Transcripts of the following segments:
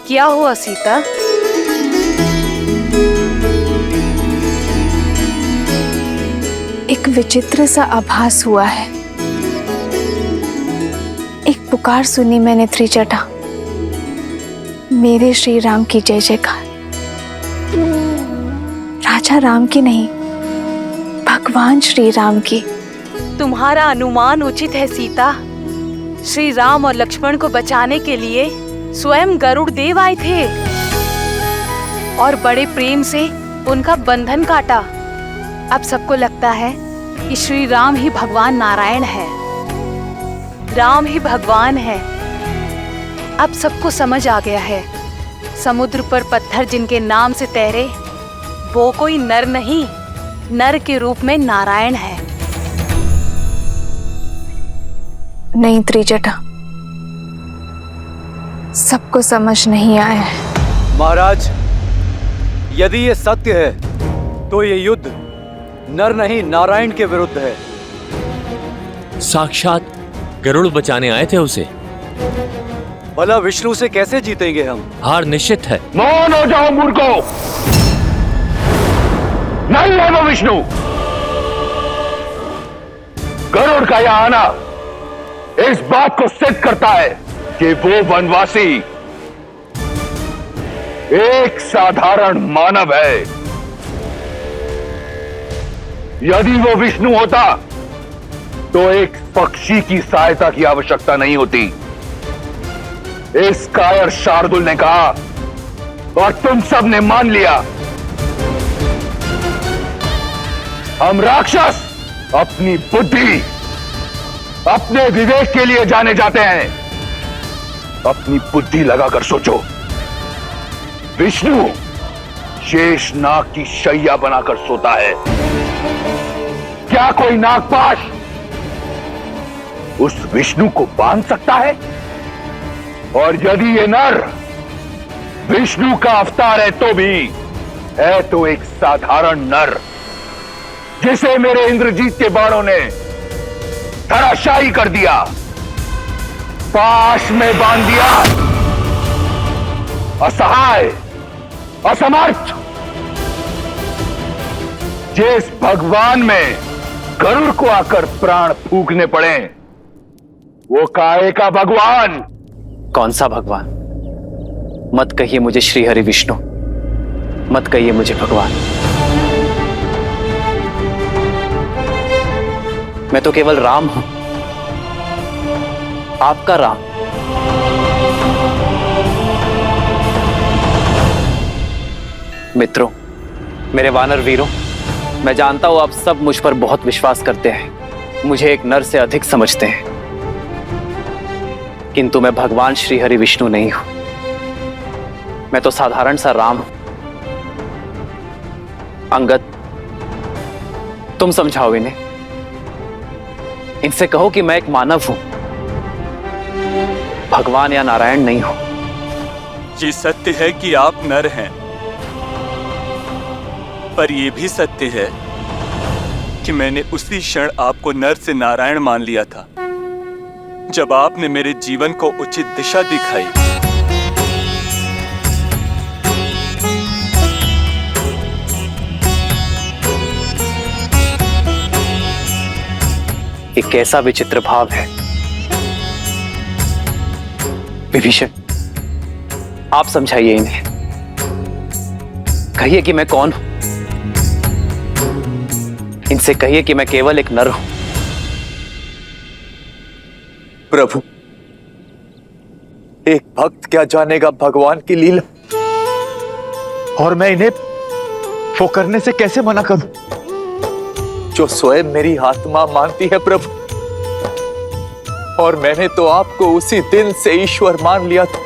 क्या हुआ सीता? एक विचित्र सा आभास हुआ है। एक पुकार सुनी मैंने त्रिजटा, मेरे श्री राम की जय जयकार। राजा राम की नहीं, भगवान श्री राम की। तुम्हारा अनुमान उचित है सीता। श्री राम और लक्ष्मण को बचाने के लिए स्वयं गरुड़ देव आए थे और बड़े प्रेम से उनका बंधन काटा। अब सबको लगता है कि श्री राम ही भगवान नारायण है, राम ही भगवान है। अब सबको समझ आ गया है, समुद्र पर पत्थर जिनके नाम से तैरे वो कोई नर नहीं, नर के रूप में नारायण है। नहीं त्रिजटा, सबको समझ नहीं आया है। महाराज, यदि ये सत्य है तो ये युद्ध नर नहीं नारायण के विरुद्ध है। साक्षात गरुड़ बचाने आए थे उसे। भला विष्णु से कैसे जीतेंगे हम? हार निश्चित है। मौन हो जाओ मूर्खों, नहीं है वो विष्णु। गरुड़ का यहां आना इस बात को सिद्ध करता है कि वो वनवासी एक साधारण मानव है। यदि वो विष्णु होता तो एक पक्षी की सहायता की आवश्यकता नहीं होती। इस कायर शार्दुल ने कहा और तुम सब ने मान लिया। हम राक्षस अपनी बुद्धि, अपने विवेक के लिए जाने जाते हैं। अपनी बुद्धि लगाकर सोचो, विष्णु शेष नाग की शैया बनाकर सोता है। क्या कोई नागपाश उस विष्णु को बांध सकता है? और यदि ये नर विष्णु का अवतार है तो भी है तो एक साधारण नर, जिसे मेरे इंद्रजीत के बाणों ने धराशायी कर दिया, पाश में बांध दिया। असहाय, असमर्थ, जिस भगवान में गरुड़ को आकर प्राण फूकने पड़े, वो काहे का भगवान? कौन सा भगवान? मत कहिए मुझे श्री हरि विष्णु, मत कहिए मुझे भगवान। मैं तो केवल राम हूं, आपका राम। मित्रों, मेरे वानर वीरों, मैं जानता हूं आप सब मुझ पर बहुत विश्वास करते हैं, मुझे एक नर से अधिक समझते हैं, किंतु मैं भगवान श्री हरि विष्णु नहीं हूं। मैं तो साधारण सा राम हूं। अंगद, तुम समझाओ इन्हें, इनसे कहो कि मैं एक मानव हूं, भगवान या नारायण नहीं हूं। ये सत्य है कि आप नर हैं, पर यह भी सत्य है कि मैंने उसी क्षण आपको नर से नारायण मान लिया था जब आपने मेरे जीवन को उचित दिशा दिखाई। एक कैसा विचित्र भाव है। विभीषण, आप समझाइए इन्हें, कहिए कि मैं कौन हूं। इनसे कहिए कि मैं केवल एक नर हूं। प्रभु, एक भक्त क्या जानेगा भगवान की लीला, और मैं इन्हें वो करने से कैसे मना करूं जो स्वयं मेरी आत्मा मानती है प्रभु। और मैंने तो आपको उसी दिन से ईश्वर मान लिया था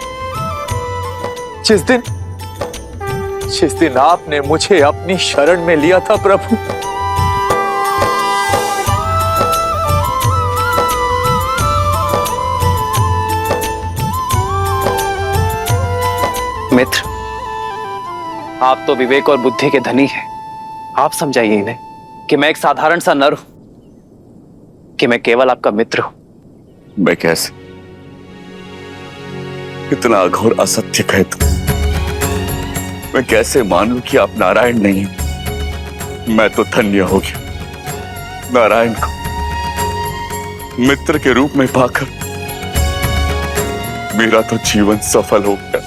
जिस दिन आपने मुझे अपनी शरण में लिया था प्रभु। मित्र, आप तो विवेक और बुद्धि के धनी हैं। आप समझाइए इन्हें कि मैं एक साधारण सा नर हूं, कि मैं केवल आपका मित्र हूं। मैं कैसे? इतना अघोर असत्य कहे तुम। मैं कैसे मानूं कि आप नारायण नहीं? मैं तो धन्य हो गया नारायण को मित्र के रूप में पाकर। मेरा तो जीवन सफल हो गया।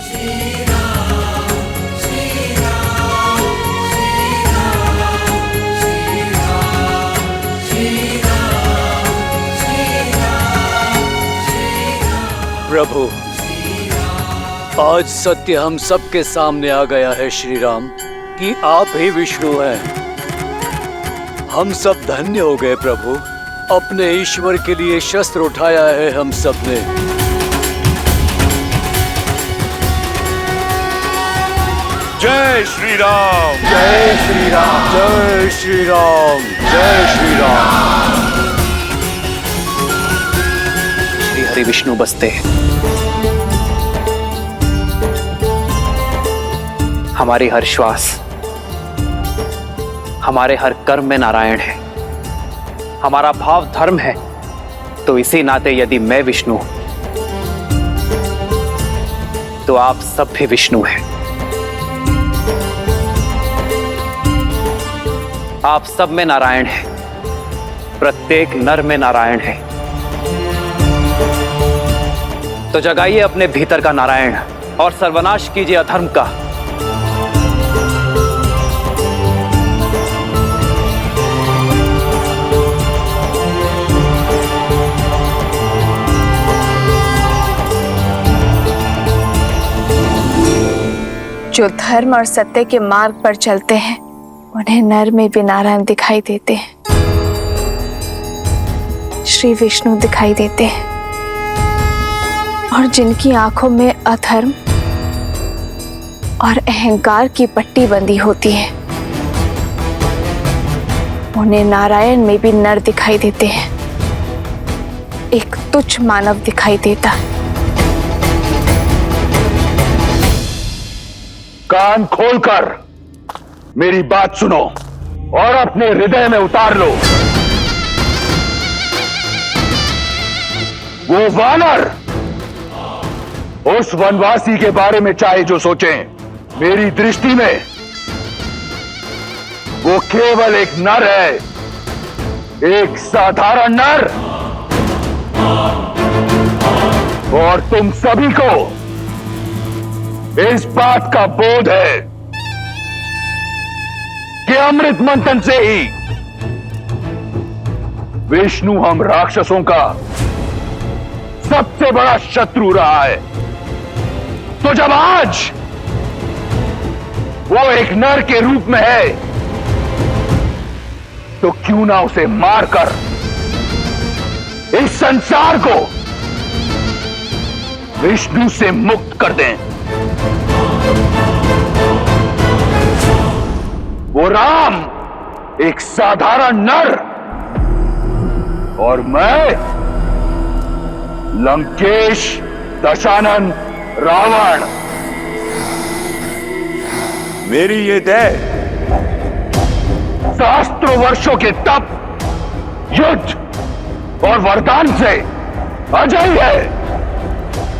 प्रभु, आज सत्य हम सबके सामने आ गया है श्री राम कि आप ही विष्णु हैं। हम सब धन्य हो गए प्रभु। अपने ईश्वर के लिए शस्त्र उठाया है हम सब ने। जय श्री राम, जय श्री राम, जय श्री राम, जय श्री राम। श्री हरि विष्णु बसते हमारी हर श्वास, हमारे हर कर्म में नारायण है। हमारा भाव धर्म है, तो इसी नाते यदि मैं विष्णु हूं तो आप सब भी विष्णु हैं। आप सब में नारायण है, प्रत्येक नर में नारायण है। तो जगाइए अपने भीतर का नारायण और सर्वनाश कीजिए अधर्म का। जो धर्म और सत्य के मार्ग पर चलते हैं उन्हें नर में भी नारायण दिखाई देते हैं, श्री विष्णु दिखाई देते हैं। और जिनकी आंखों में अधर्म और अहंकार की पट्टी बंधी होती है उन्हें नारायण में भी नर दिखाई देते हैं, एक तुच्छ मानव दिखाई देता है। कान खोलकर मेरी बात सुनो और अपने हृदय में उतार लो। वो वानर उस वनवासी के बारे में चाहे जो सोचें, मेरी दृष्टि में वो केवल एक नर है, एक साधारण नर। और तुम सभी को इस बात का बोध है कि अमृत मंथन से ही विष्णु हम राक्षसों का सबसे बड़ा शत्रु रहा है। तो जब आज वो एक नर के रूप में है तो क्यों ना उसे मारकर इस संसार को विष्णु से मुक्त कर दें। वो राम एक साधारण नर और मैं लंकेश दशानन रावण। मेरी ये देह सहस्त्रों वर्षों के तप, युद्ध और वरदान से अजय है,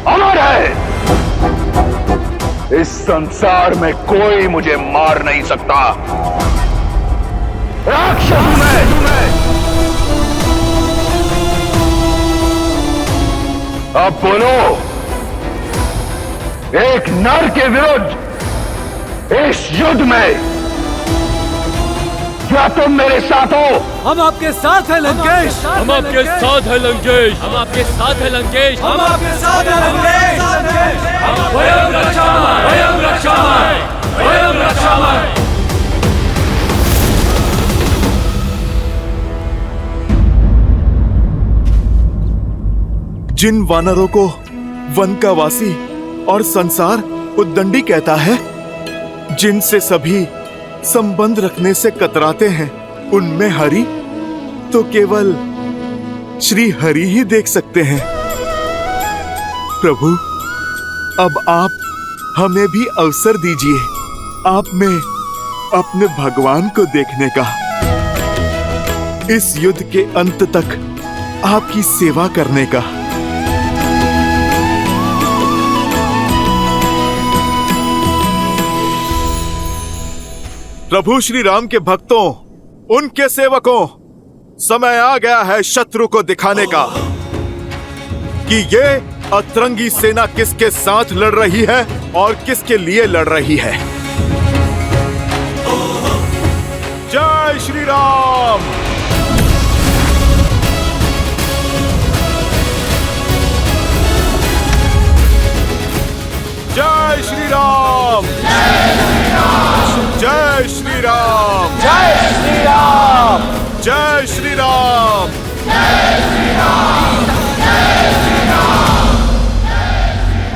अमर है। इस संसार में कोई मुझे मार नहीं सकता। राक्षस मैं। अब बोलो, एक नर के विरुद्ध इस युद्ध में क्या तुम मेरे साथ हो? हम आपके साथ हैं लंकेश, हम आपके साथ है लंकेश, हम आपके साथ है लंकेश, हम आपके साथ हैं लंकेश। स्वयं रक्षामय, स्वयं रक्षामय, स्वयं रक्षामय। जिन वानरों को वन का वासी और संसार उद्दंडी कहता है, जिनसे सभी संबंध रखने से कतराते हैं, उनमें हरि तो केवल श्री हरि ही देख सकते हैं। प्रभु, अब आप हमें भी अवसर दीजिए आप में अपने भगवान को देखने का, इस युद्ध के अंत तक आपकी सेवा करने का। प्रभु श्री राम के भक्तों, उनके सेवकों, समय आ गया है शत्रु को दिखाने का कि ये अतरंगी सेना किसके साथ लड़ रही है और किसके लिए लड़ रही है। जय श्री राम। जय श्री राम। जय श्री राम। जय श्री राम। जय श्री राम।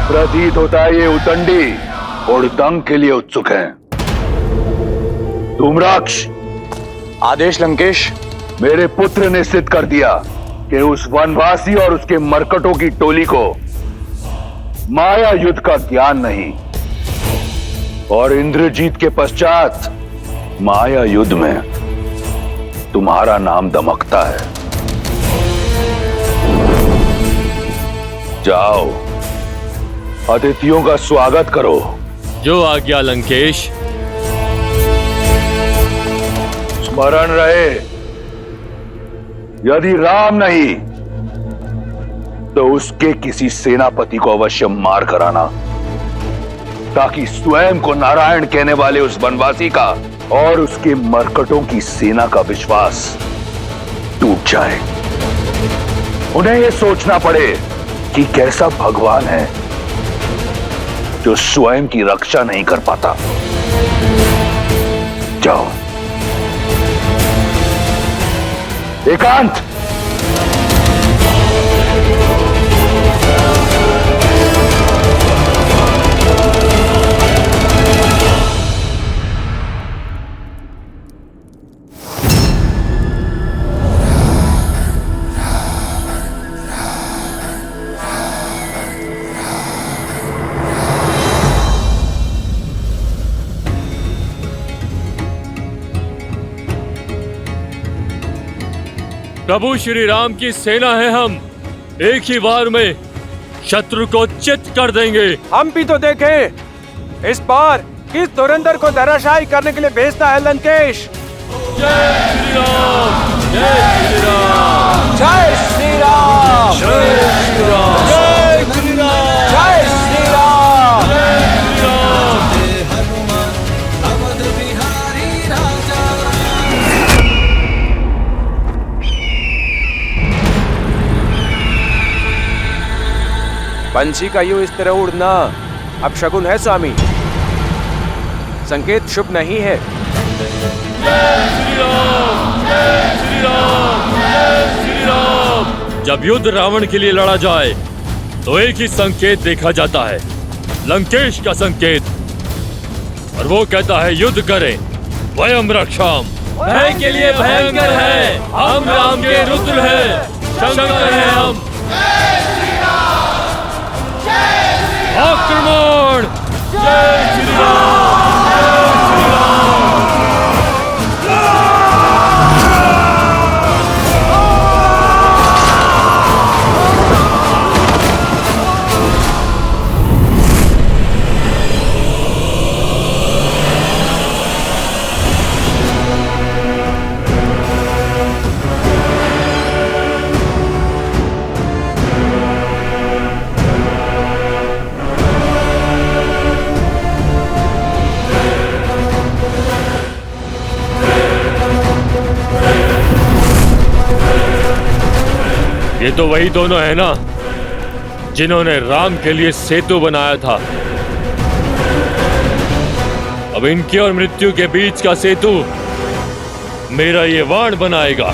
प्रतीत होता है ये उदंडी उड़दंग के लिए उत्सुक हैं। धूम्राक्ष, आदेश लंकेश। मेरे पुत्र ने सिद्ध कर दिया कि उस वनवासी और उसके मरकटों की टोली को माया युद्ध का ज्ञान नहीं, और इंद्रजीत के पश्चात माया युद्ध में तुम्हारा नाम दमकता है। जाओ, अतिथियों का स्वागत करो। जो आज्ञा लंकेश। स्मरण रहे, यदि राम नहीं तो उसके किसी सेनापति को अवश्य मार कराना, ताकि स्वयं को नारायण कहने वाले उस वनवासी का और उसके मरकटों की सेना का विश्वास टूट जाए। उन्हें यह सोचना पड़े कि कैसा भगवान है जो स्वयं की रक्षा नहीं कर पाता। जाओ। एकांत। प्रभु श्री राम की सेना है, हम एक ही वार में शत्रु को चित कर देंगे। हम भी तो देखें इस बार किस धुरंधर को धराशायी करने के लिए भेजता है लंकेश। जय श्री राम। जय श्री राम। जय श्री राम। जय श्री राम। जय श्री राम। जय श्री राम। पंछी का यूं इस तरह उड़ना अब शगुन है स्वामी, संकेत शुभ नहीं है। जय श्री राम। जय श्री राम। जय श्री राम। जब युद्ध रावण के लिए लड़ा जाए तो एक ही संकेत देखा जाता है, लंकेश का संकेत, और वो कहता है युद्ध करें, वयम रक्षाम। भय के लिए भयंकर है, हम राम के रुद्र हैं, शंकर हैं हम। आक्रमण। जय श्री राम। जय श्री राम। ये तो वही दोनों है ना जिन्होंने राम के लिए सेतु बनाया था। अब इनकी और मृत्यु के बीच का सेतु मेरा ये वाण बनाएगा।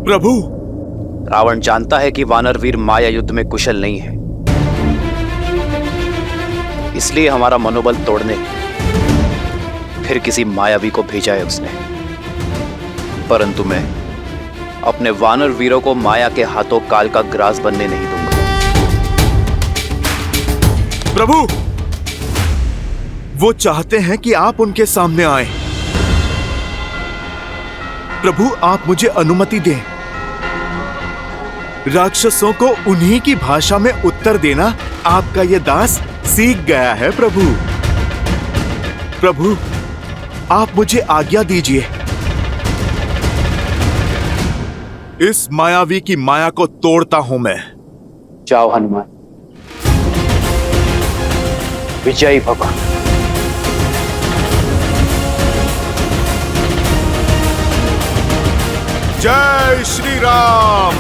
प्रभु, रावण जानता है कि वानर वीर माया युद्ध में कुशल नहीं है, इसलिए हमारा मनोबल तोड़ने फिर किसी मायावी को भेजा है उसने। परंतु मैं अपने वानर वीरों को माया के हाथों काल का ग्रास बनने नहीं दूंगा। प्रभु, वो चाहते हैं कि आप उनके सामने आए। प्रभु, आप मुझे अनुमति दें। राक्षसों को उन्हीं की भाषा में उत्तर देना आपका ये दास सीख गया है। प्रभु, प्रभु, आप मुझे आज्ञा दीजिए। इस मायावी की माया को तोड़ता हूं मैं। जाओ हनुमान, विजयी भव। जय श्री राम।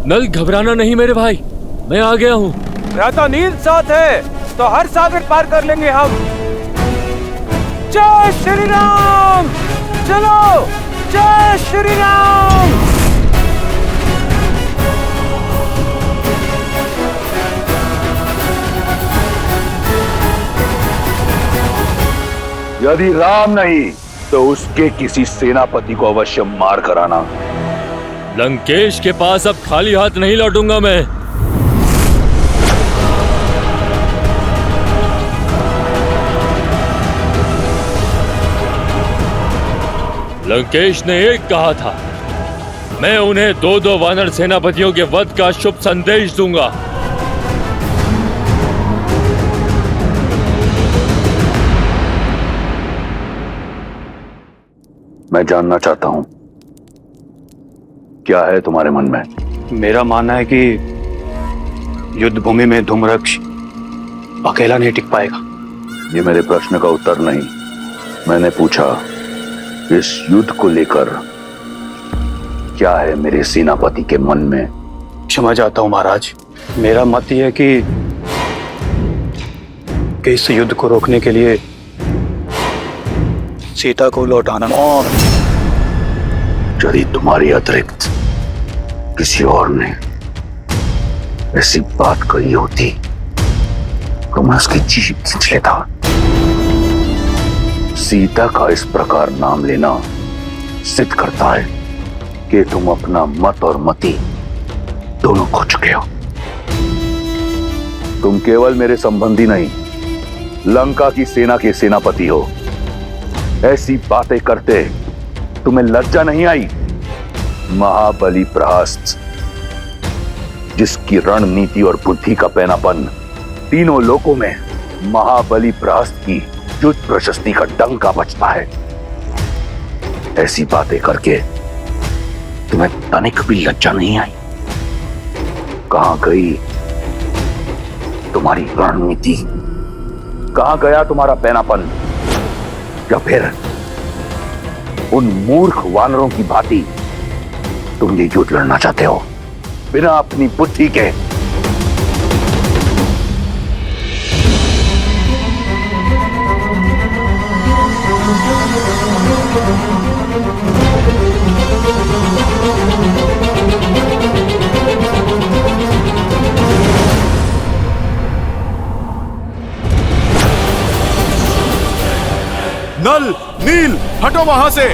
नल, घबराना नहीं मेरे भाई, मैं आ गया हूँ। रहता नील साथ है तो हर सागर पार कर लेंगे हम। जय श्री राम। चलो, जय श्री राम। यदि राम नहीं तो उसके किसी सेनापति को अवश्य मार कर आना। लंकेश के पास अब खाली हाथ नहीं लौटूंगा मैं। लंकेश ने एक कहा था, मैं उन्हें 2-2 वानर सेनापतियों के वध का शुभ संदेश दूंगा। मैं जानना चाहता हूं, क्या है तुम्हारे मन में? मेरा मानना है कि युद्ध भूमि में धूम्रक्ष अकेला नहीं टिक पाएगा। ये मेरे प्रश्न का उत्तर नहीं। मैंने पूछा, इस युद्ध को लेकर क्या है मेरे सेनापति के मन में? क्षमा चाहता हूं महाराज, मेरा मत यह है कि इस युद्ध को रोकने के लिए सीता को लौटाना। यदि तुम्हारी अतिरिक्त किसी और ने ऐसी बात कही होती तो मैं उसकी जीभ खींच लेता। सीता का इस प्रकार नाम लेना सिद्ध करता है कि तुम अपना मत और मति दोनों खो चुके हो। तुम केवल मेरे संबंधी नहीं, लंका की सेना के सेनापति हो। ऐसी बातें करते तुम्हें लज्जा नहीं आई? महाबली प्रहस्त, जिसकी रणनीति और बुद्धि का पैनापन तीनों लोकों में महाबली प्रहस्त की युद्ध प्रशस्ति का डंका बजता है, ऐसी बातें करके तुम्हें तनिक भी लज्जा नहीं आई? कहां गई तुम्हारी रणनीति? कहां गया तुम्हारा पैनापन? या फिर उन मूर्ख वानरों की भांति तुम ये युद्ध लड़ना चाहते हो बिना अपनी बुद्धि के? नल, नील, हटो वहां से।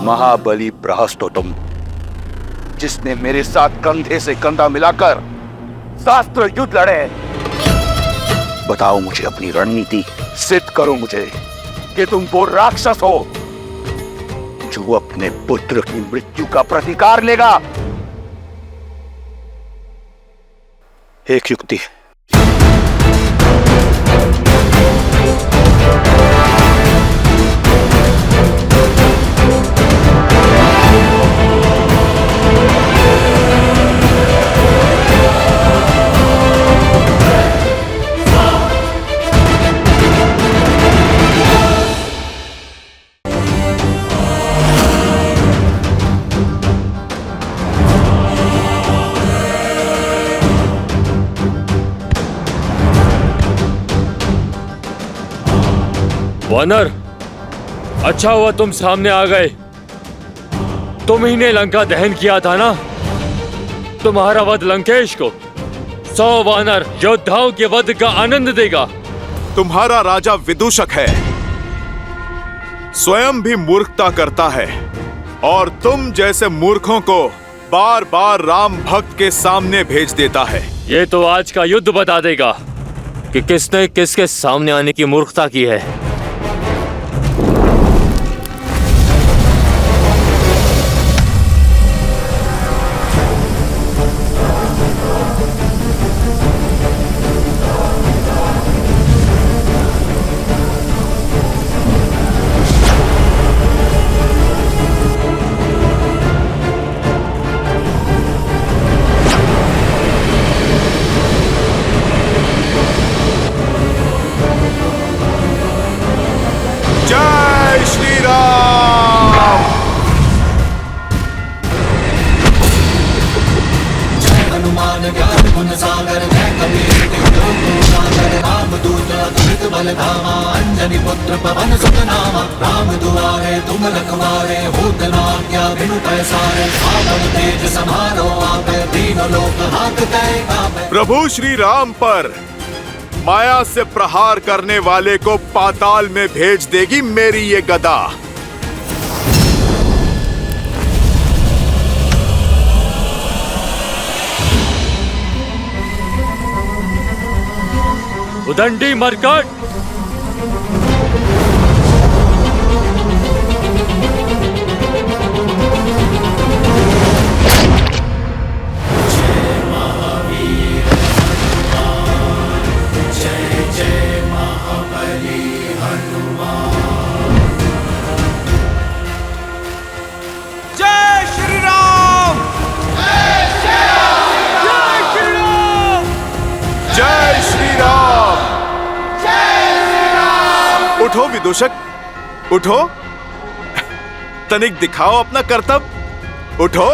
महाबली प्रहस्त हो तुम, जिसने मेरे साथ कंधे से कंधा मिलाकर शास्त्र युद्ध लड़े। बताओ मुझे अपनी रणनीति, सिद्ध करो मुझे कि तुम वो राक्षस हो जो अपने पुत्र की मृत्यु का प्रतिकार लेगा। एक युक्ति। वानर, अच्छा हुआ तुम सामने आ गए। तुम ही ने लंका दहन किया था ना? तुम्हारा वध लंकेश को 100 वानर योद्धाओं के वध का आनंद देगा। तुम्हारा राजा विदूषक है, स्वयं भी मूर्खता करता है और तुम जैसे मूर्खों को बार बार राम भक्त के सामने भेज देता है। ये तो आज का युद्ध बता देगा कि किसने किसके सामने आने की मूर्खता की है। जय श्री राम। हनुमान ज्ञान गुण सागर जय कबीर सागर रामदूत अतुलित बल धामा अंजनी पुत्र पवन सुत नामा राम दुआरे तुम रखवारे होत न आज्ञा बिनु पैसारे आपन तेज समारो आपे तीनों लोक हांकते कांपे। प्रभु श्री राम पर माया से प्रहार करने वाले को पाताल में भेज देगी मेरी ये गदा। उदंडी मरकट, जय श्री राम। उठो विदूषक, उठो, तनिक दिखाओ अपना कर्तव्य। उठो।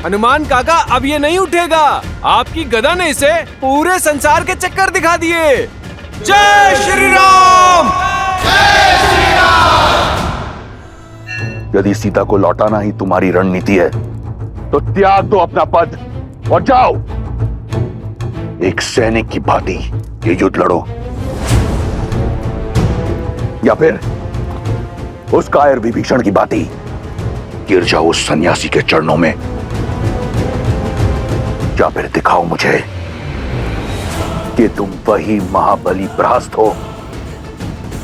हनुमान काका, अब ये नहीं उठेगा। आपकी गदा ने इसे पूरे संसार के चक्कर दिखा दिए। जय श्री राम। जय श्री राम। यदि सीता को लौटाना ही तुम्हारी रणनीति है तो त्याग दो अपना पद और जाओ, एक सैनिक की भांति ये युद्ध लड़ो, या फिर उस कायर विभीषण की भांति गिर जाओ उस सन्यासी के चरणों में, या फिर दिखाओ मुझे कि तुम वही महाबली प्रहस्त हो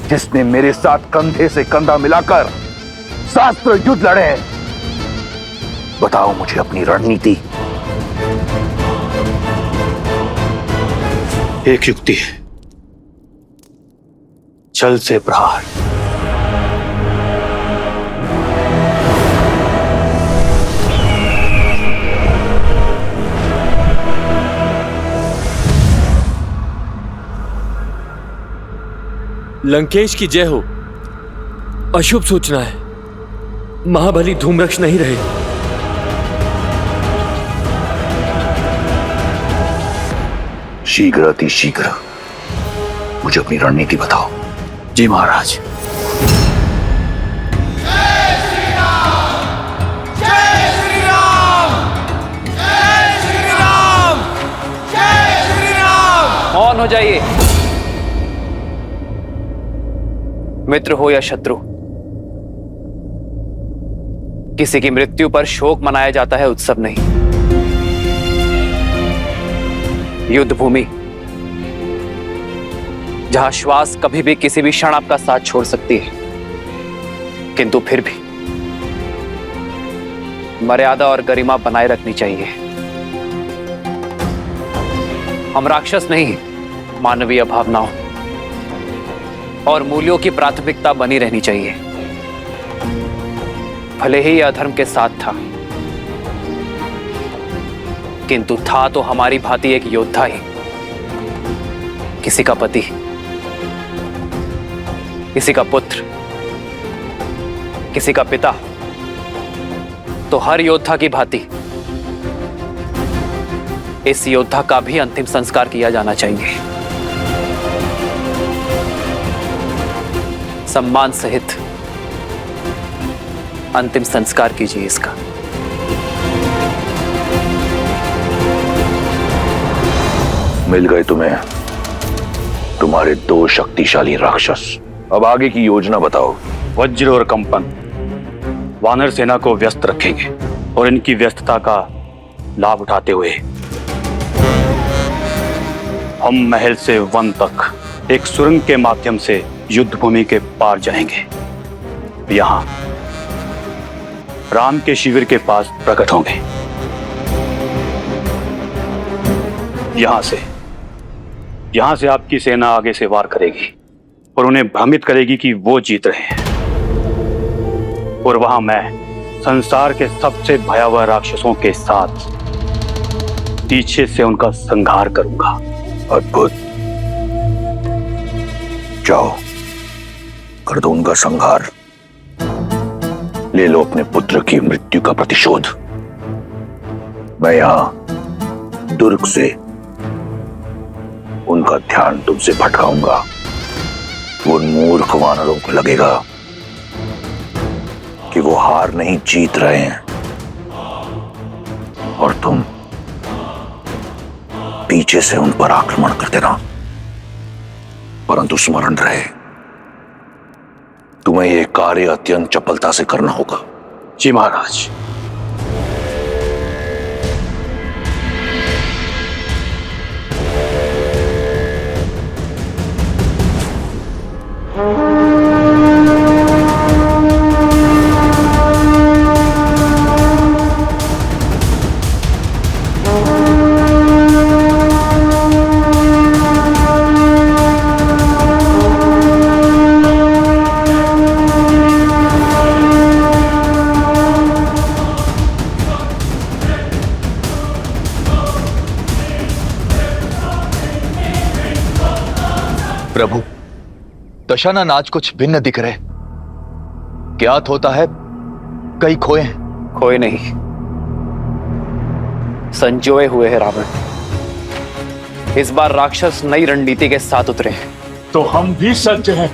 जिसने मेरे साथ कंधे से कंधा मिलाकर शास्त्र युद्ध लड़े। बताओ मुझे अपनी रणनीति। एक युक्ति है, छल से प्रहार। लंकेश की जय हो। अशुभ सूचना है, महाबली धूम्रक्ष नहीं रहे। शीघ्र अति शीघ्र मुझे अपनी रणनीति बताओ। जी महाराज। जय श्री राम। जय श्री राम। जय श्री राम। जय श्री राम। मौन हो जाइए। मित्र हो या शत्रु, किसी की मृत्यु पर शोक मनाया जाता है, उत्सव नहीं। युद्ध भूमि जहां श्वास कभी भी किसी भी क्षण आपका साथ छोड़ सकती है, किंतु फिर भी मर्यादा और गरिमा बनाए रखनी चाहिए। हम राक्षस नहीं, मानवीय भावनाओं और मूल्यों की प्राथमिकता बनी रहनी चाहिए। भले ही यह अधर्म के साथ था, किंतु था तो हमारी भांति एक योद्धा ही, किसी का पति, किसी का पुत्र, किसी का पिता। तो हर योद्धा की भांति इस योद्धा का भी अंतिम संस्कार किया जाना चाहिए। सम्मान सहित अंतिम संस्कार कीजिए इसका। मिल गए तुम्हें तुम्हारे 2 शक्तिशाली राक्षस। अब आगे की योजना बताओ। वज्र और कंपन वानर सेना को व्यस्त रखेंगे और इनकी व्यस्तता का लाभ उठाते हुए हम महल से वन तक एक सुरंग के माध्यम से युद्ध भूमि के पार जाएंगे। यहां राम के शिविर के पास प्रकट होंगे। यहां से आपकी सेना आगे से वार करेगी और उन्हें भ्रमित करेगी कि वो जीत रहे हैं, और वहां मैं संसार के सबसे भयावह राक्षसों के साथ पीछे से उनका संहार करूंगा। अद्भुत, जाओ कर दो उनका संहार। ले लो अपने पुत्र की मृत्यु का प्रतिशोध। मैं यहां दुर्ग से उनका ध्यान तुमसे भटकाऊंगा। वो मूर्ख वानरों को लगेगा कि वो हार नहीं जीत रहे हैं, और तुम पीछे से उन पर आक्रमण कर देना। परंतु स्मरण रहे, तुम्हें यह कार्य अत्यंत चपलता से करना होगा। जी महाराज। प्रभु, दशानन आज कुछ भिन्न दिख रहे। ज्ञात होता है कई खोए हैं। खोए नहीं, संजोए हुए हैं रावण। इस बार राक्षस नई रणनीति के साथ उतरे हैं। तो हम भी सज्ज हैं।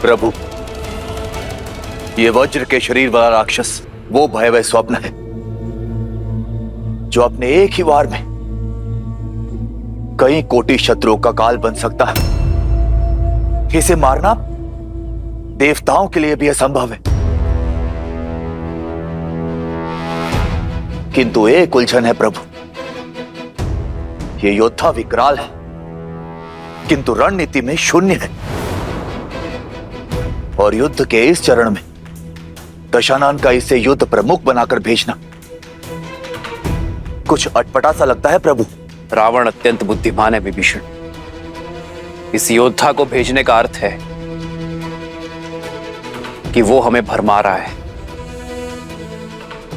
प्रभु, ये वज्र के शरीर वाला राक्षस वो भयावह स्वप्न है जो अपने एक ही वार में कई कोटि शत्रुओं का काल बन सकता है। इसे मारना देवताओं के लिए भी असंभव है। किंतु एक उलझन है प्रभु, ये योद्धा विकराल है किंतु रणनीति में शून्य है, और युद्ध के इस चरण में दशानन का इसे युद्ध प्रमुख बनाकर भेजना कुछ अटपटा सा लगता है प्रभु। रावण अत्यंत बुद्धिमान है विभीषण। इस योद्धा को भेजने का अर्थ है कि वो हमें भरमा रहा है।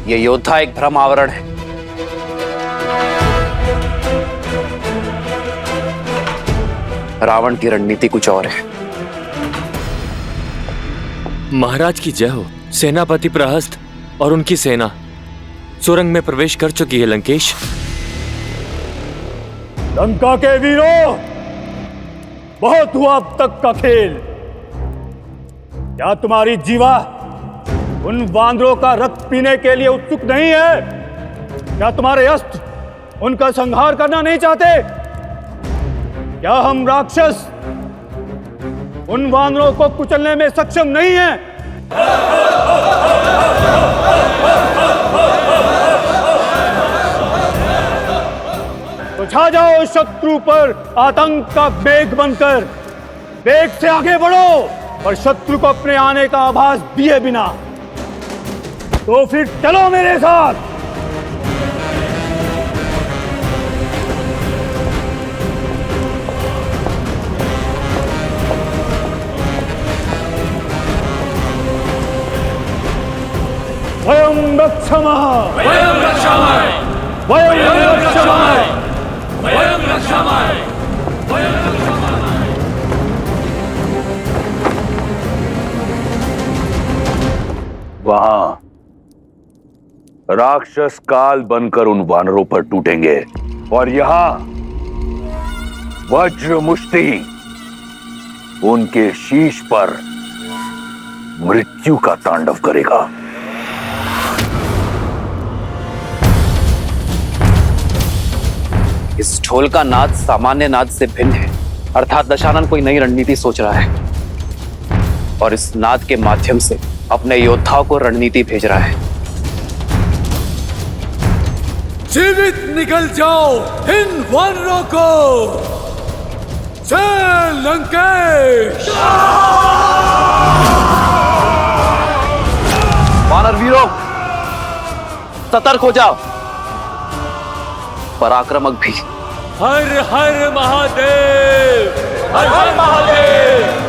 यह योद्धा एक भ्रम आवरण है। रावण की रणनीति कुछ और है। महाराज की जय हो। सेनापति प्रहस्त और उनकी सेना सुरंग में प्रवेश कर चुकी है। लंकेश, लंका के वीरों, बहुत हुआ अब तक का खेल। क्या तुम्हारी जीवा उन वानरों का रक्त पीने के लिए उत्सुक नहीं है? क्या तुम्हारे अस्त्र उनका संहार करना नहीं चाहते? क्या हम राक्षस उन वानरों को कुचलने में सक्षम नहीं है। तो छा जाओ शत्रु पर आतंक का मेघ बनकर, वेग से आगे बढ़ो और शत्रु को अपने आने का आभास दिए बिना। तो फिर चलो मेरे साथ। वयं रक्षामः, वयं रक्षामः, वयं रक्षामः, वयं रक्षामः, वयं रक्षामः। वहां राक्षस काल बनकर उन वानरों पर टूटेंगे और यहां वज्र मुष्टि उनके शीश पर मृत्यु का तांडव करेगा। इस ढोल का नाद सामान्य नाद से भिन्न है, अर्थात दशानन कोई नई रणनीति सोच रहा है और इस नाद के माध्यम से अपने योद्धाओं को रणनीति भेज रहा है। जीवित निकल जाओ इन वानरों को। जय लंकेश। वानर वीरों, सतर्क हो जाओ, पराक्रमक भी। हर हर महादेव, हर हर महादेव।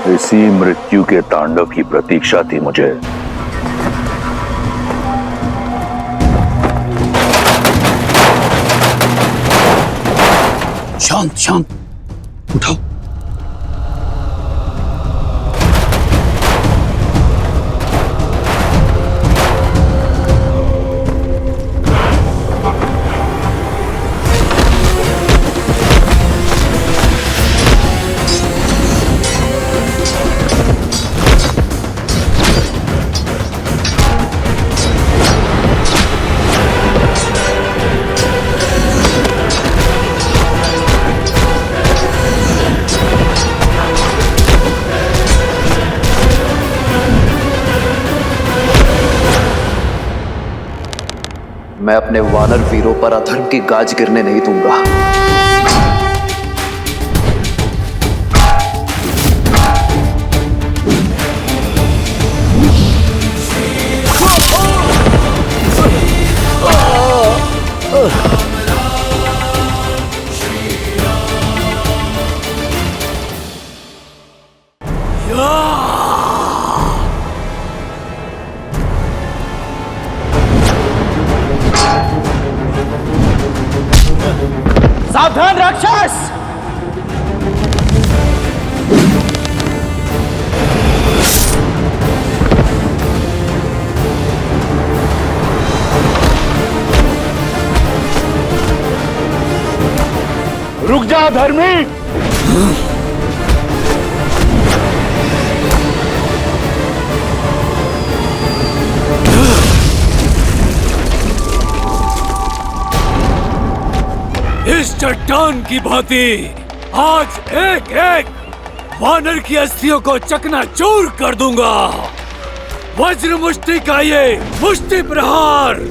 इसी मृत्यु के तांडव की प्रतीक्षा थी मुझे। शांत शांत, उठाओ। मैं अपने वानर वीरों पर अधर्म की गाज गिरने नहीं दूंगा। सावधान राक्षस! रुक जा धर्मी। इस चट्टान की भांति आज एक एक वानर की अस्थियों को चकनाचूर कर दूंगा। वज्र मुष्टि का ये मुष्टि प्रहार।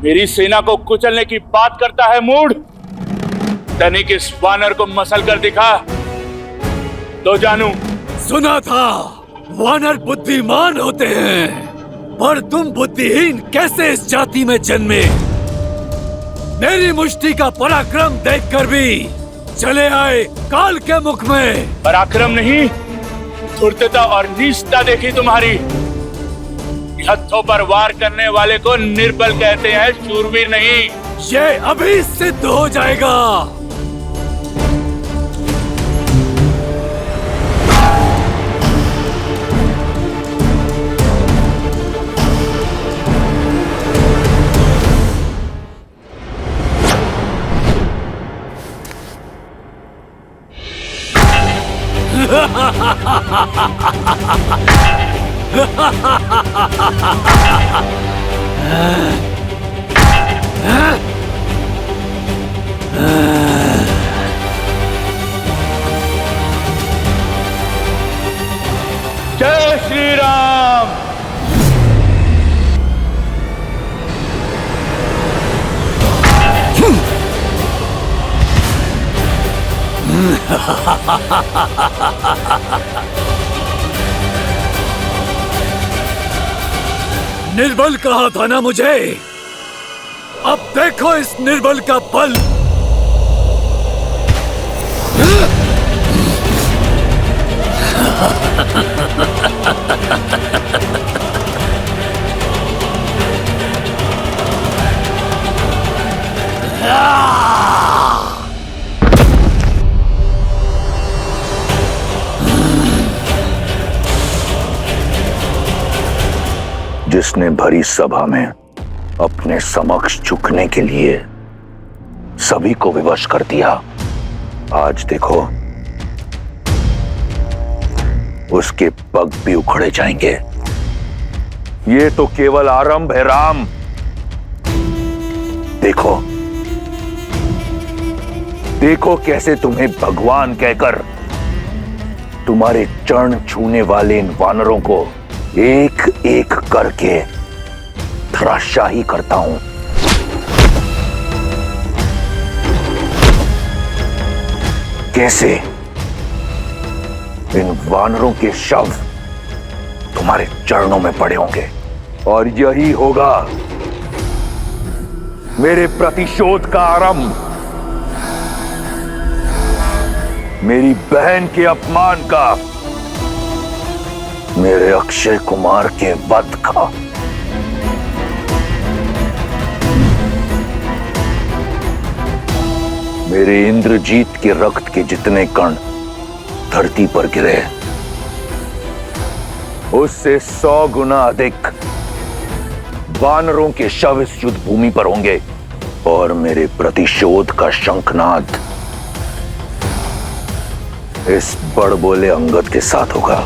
मेरी सेना को कुचलने की बात करता है मूढ़। धनिक इस वानर को मसल कर दिखा तो जानू। सुना था वानर बुद्धिमान होते हैं, पर तुम बुद्धिहीन कैसे इस जाति में जन्मे? मेरी मुष्टि का पराक्रम देखकर भी चले आए काल के मुख में। पराक्रम नहीं, धूर्तता और नीचता देखी तुम्हारी। हथों पर वार करने वाले को निर्बल कहते हैं, शूरवीर नहीं। ये अभी सिद्ध हो जाएगा। जय श्री राम। निर्बल कहा था ना मुझे, अब देखो इस निर्बल का बल। जिसने भरी सभा में अपने समक्ष झुकने के लिए सभी को विवश कर दिया, आज देखो उसके पग भी उखड़े जाएंगे। ये तो केवल आरंभ है राम। देखो देखो कैसे तुम्हें भगवान कहकर तुम्हारे चरण छूने वाले इन वानरों को एक एक करके धराशाही करता हूं। कैसे इन वानरों के शव तुम्हारे चरणों में पड़े होंगे, और यही होगा मेरे प्रतिशोध का आरंभ, मेरी बहन के अपमान का, मेरे अक्षय कुमार के वध का। मेरे इंद्रजीत के रक्त के जितने कण धरती पर गिरे, उससे 100 गुना अधिक वानरों के शव इस युद्ध भूमि पर होंगे, और मेरे प्रतिशोध का शंखनाद इस बड़बोले अंगद के साथ होगा।